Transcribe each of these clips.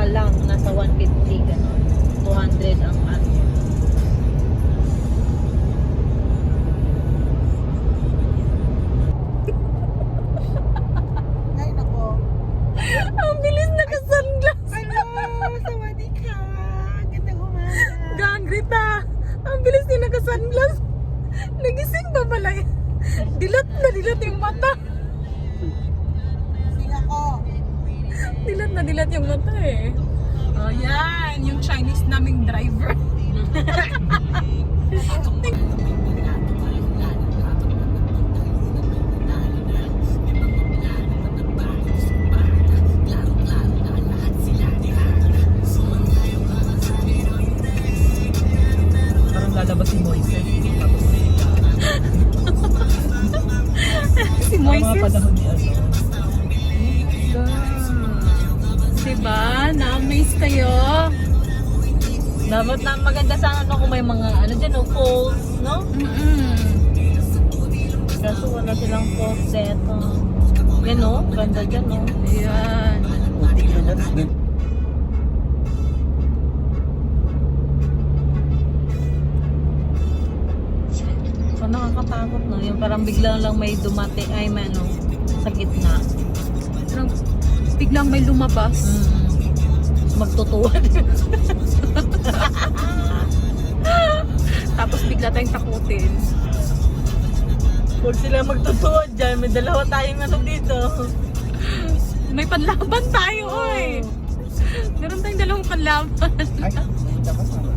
lang, nasa 150 gano'n. 200 ang ano. Ay, nako. Ang bilis naka-sunglass. Hello! Sawadee ka! Gandang umaga. Gangrita. Ang bilis din naka-sunglass. Nagising pa pala yan. Dilat na dilat yung mata. Sing ako. Dilat na dilat yung mata eh. Oh, yan. Yung Chinese naming driver. Parang lalabas si Moises. Si Moises. panahon ni ano. Diba? Na-amaze kayo. Dapat na maganda sana no, kung may mga ano dyan, no, falls, no? Kaso wala silang falls dito. Yan no? Ganda dyan no? Ayan. Putik na yan. So nakakatakot no? Yung parang biglang lang may dumati, ay may ano, sa gitna. Parang biglang may lumabas. Magtutuwa. Tapos bigla tayong takutin. Kung sila magtutuwa dyan, may dalawa tayong ano dito. May panlaban tayo, oy. Meron tayong dalawang panlaban. Ay, hindi ka kasama.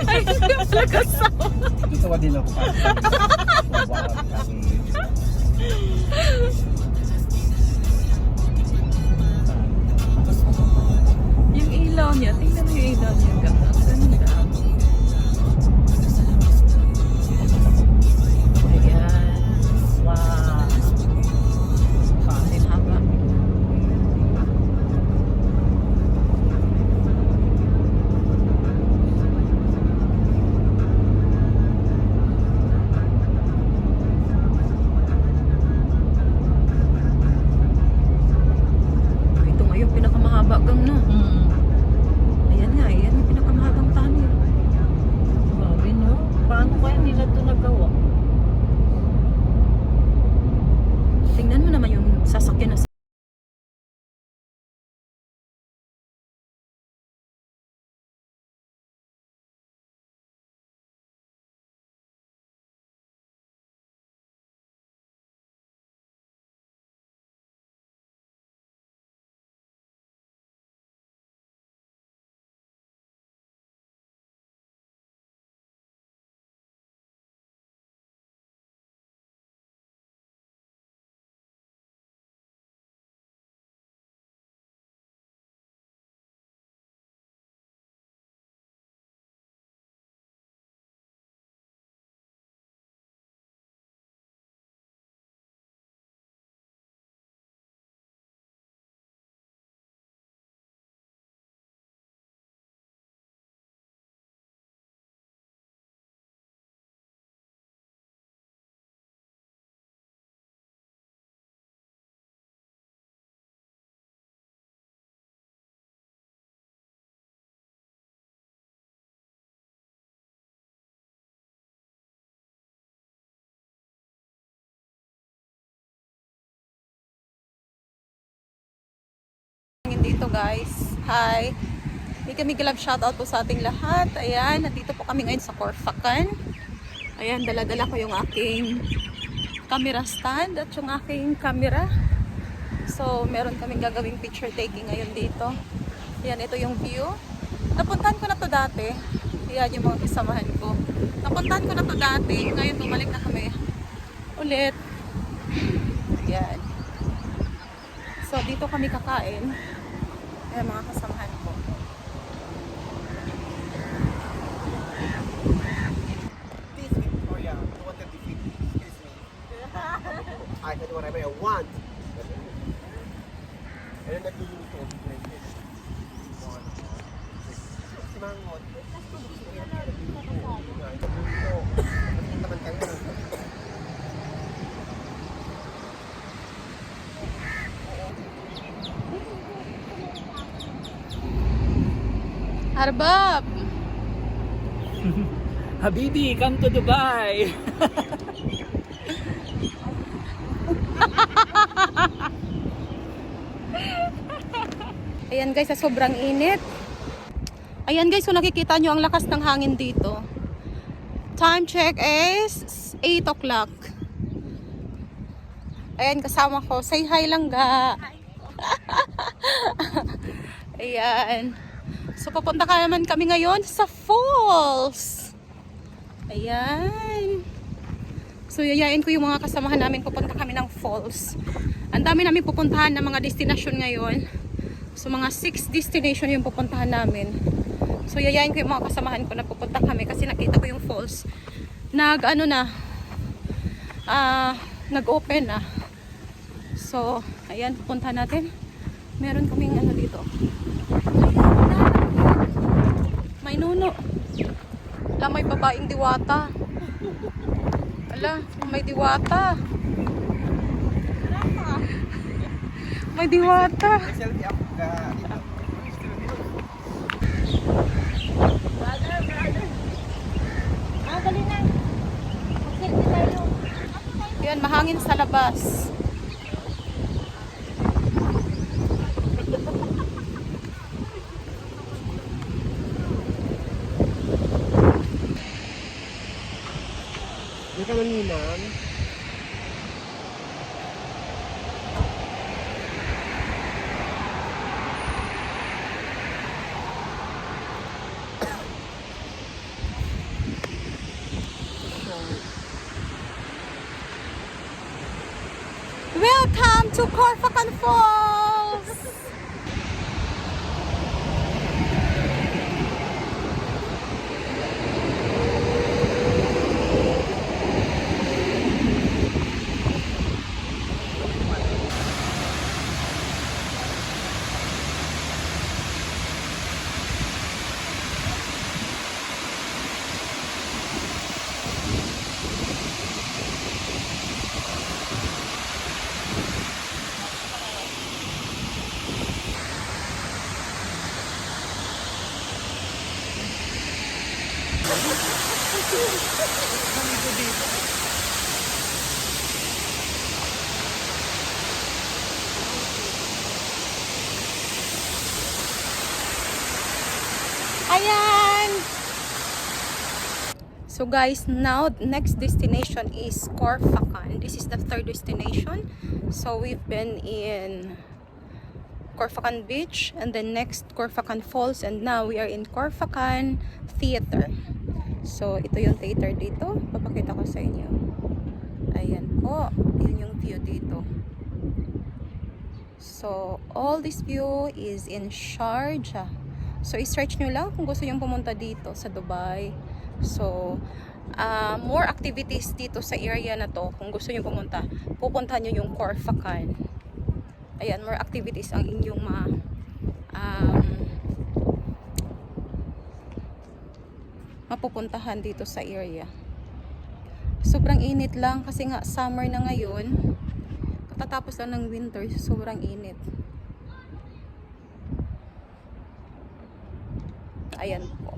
Ay, hindi pala kasama. Ito ka din ako. Yung ilaw niya, tingnan mo yung ilaw niya. Ganda. Ganda. Ayan. Wow. Kanin haba. Ito nga yung pinakamahaba gang no. Ayan nga, ayan yung pinakamahabang tunnel. Grabe no? Paano kaya nila ito nagawa? Tingnan mo naman yung sasakyan na dito guys. Hi! May kami galab shoutout po sa ating lahat. Ayan, nandito po kami ngayon sa Corfacan. Ayan, dala-dala ko yung aking camera stand at yung aking camera. So, meron kaming gagawing picture taking ngayon dito. Ayan, ito yung view. Napuntahan ko na to dati. Ayan yung mga kasamahan ko. Napuntahan ko na to dati. Ngayon, bumalik na kami ulit. Ayan. So, dito kami kakain. Ayan mga kasamahan ko. Please, Victoria, you want to defeat me? Excuse me. I can do whatever I want. And then nagluluto ako like this. Si Mangot. Nagluluto. Nakita man kayo. Arbab! Habibi, come to Dubai. Ayan guys, sa sobrang init. Ayan guys, so nakikita nyo ang lakas ng hangin dito. Time check is 8 o'clock. Ayan, kasama ko. Say hi lang ga. Ayan. So, papunta ka naman kami ngayon sa falls. Ayan. So, yayain ko yung mga kasamahan namin. Pupunta kami ng falls. Ang dami namin pupuntahan ng mga destination ngayon. So, mga 6 destination yung pupuntahan namin. So, yayain ko yung mga kasamahan ko na pupunta kami kasi nakita ko yung falls. Nag-open na. So, ayan, pupuntahan natin. Meron kaming ano dito. May nuno. Ala, may babaeng diwata. Ala, may diwata. May diwata. Selfie ako ka dito. Yan, mahangin sa labas. Hindi ka maninam. Welcome to Corfacan Falls! Ayan! So guys, now next destination is Corfacan. This is the third destination. So we've been in Corfacan Beach and then next Corfacan Falls and now we are in Corfacan Theater. So ito yung theater dito. Papakita ko sa inyo. Ayan po. Yun yung view dito. So all this view is in Sharjah. So i-search nyo lang kung gusto nyo pumunta dito sa Dubai. So more activities dito sa area na to. Kung gusto nyo pumunta, pupuntahan nyo yung Corfacan. Ayan, more activities ang inyong mapupuntahan dito sa area. Sobrang init lang kasi nga summer na ngayon. Katatapos lang ng winter, sobrang init. Ayan po.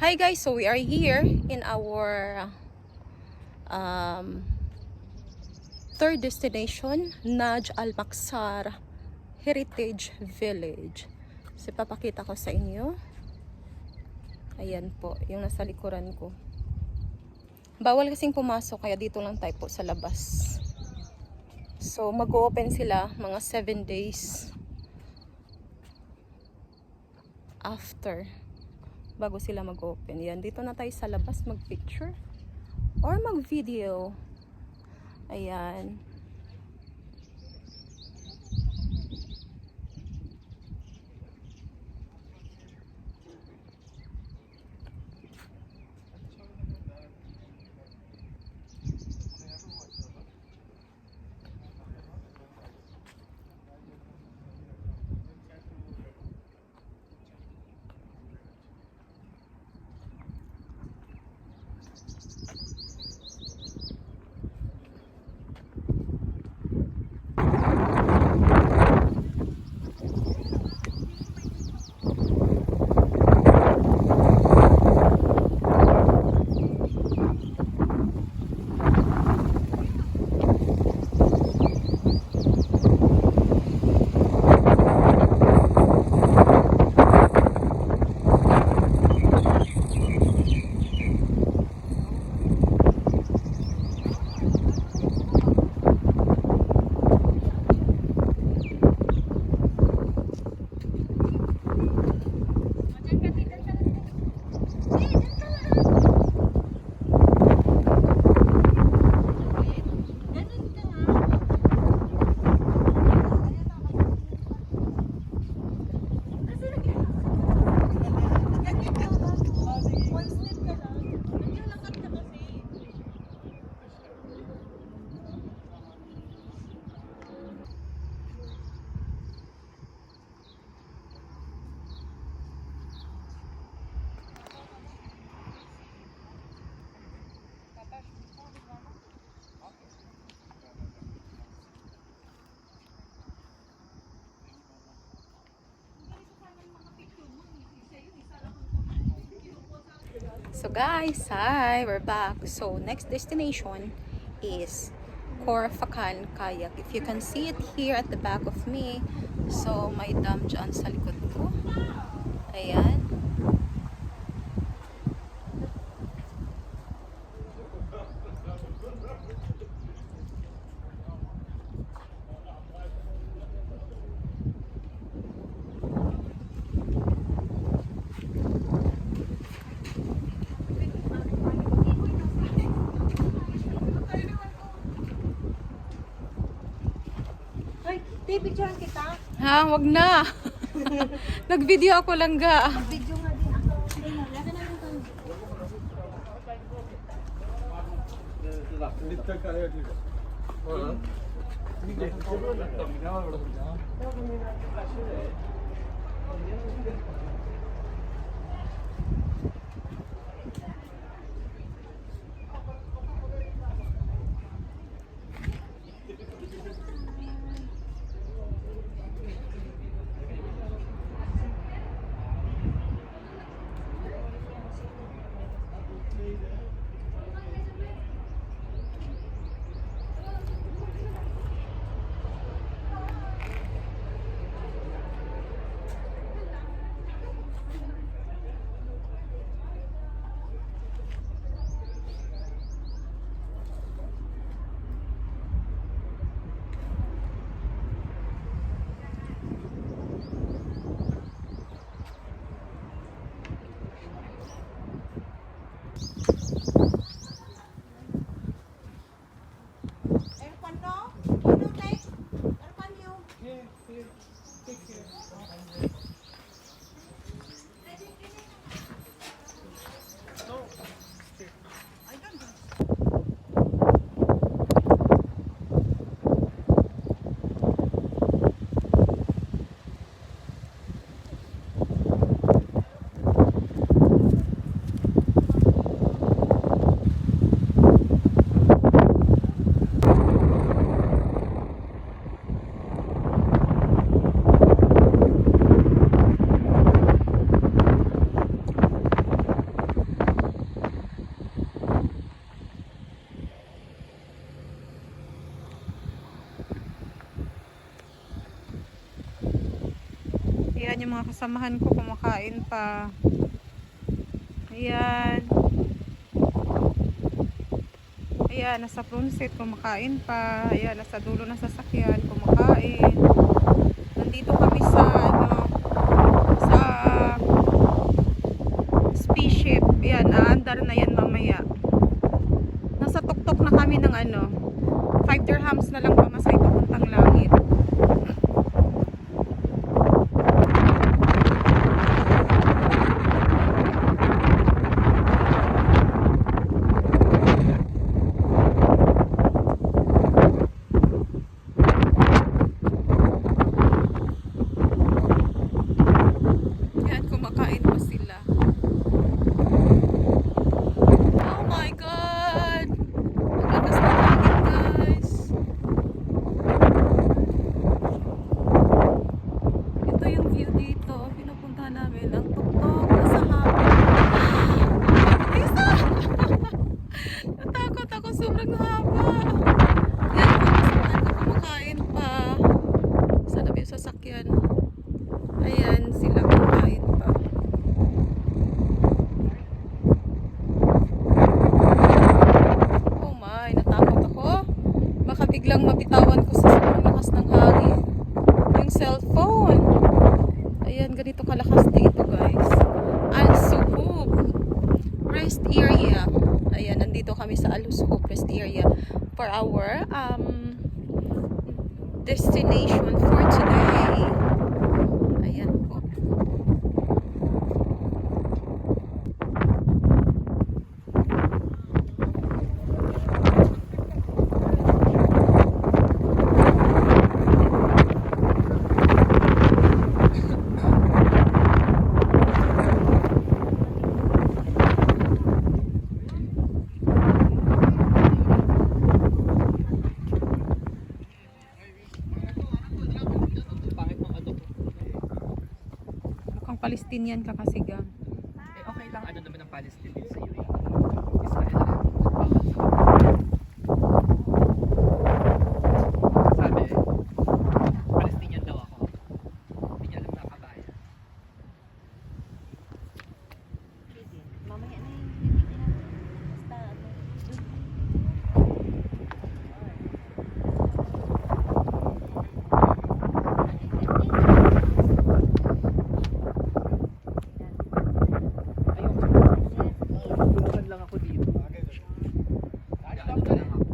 Hi guys, so we are here in our third destination, Naj Al Maksar Heritage Village. So papakita ko sa inyo. Ayan po, yung nasa likuran ko. Bawal kasing pumasok kaya dito lang tayo po sa labas. So mag-open sila mga 7 days after bago sila mag-open. Yan, dito na tayo sa labas mag-picture or mag-video. Ayan. So guys, hi, we're back. So next destination is Corfacan Kayak. If you can see it here at the back of me. So may dam dyan sa likod ko. Ayan. Ay, picturean kita. Ha, wag na. Nag-video ako lang ga. Video nga din ako. Lagi na lang tayo. Ayan yung mga kasamahan ko kumakain pa. Ayan. Ayan, nasa front seat kumakain pa. Ayan, nasa dulo ng sasakyan kumakain. Nandito kami sa sa spaceship. Ayan, aandar na yan mamaya. Nasa tuktok na kami ng 5 dirhams na lang pamasay papuntang langit. Biglang mabitawan ko sa sobrang lakas ng hangin yung cellphone. Ayan, ganito kalakas dito guys. Al-Suhub rest area. Ayan, nandito kami sa Al-Suhub rest area for our destination for today. Ayan po. Palestinian ka kasi gang. Okay ilang ano naman ang Palestine din sa UAE. Israel lang. Sabi, Palestinian daw ako. Hindi niya alam na kabayan. Mamaya na yung bibigyan natin. Basta ano. Ayun. Tulukan lang ako dito. Ano na lang ako.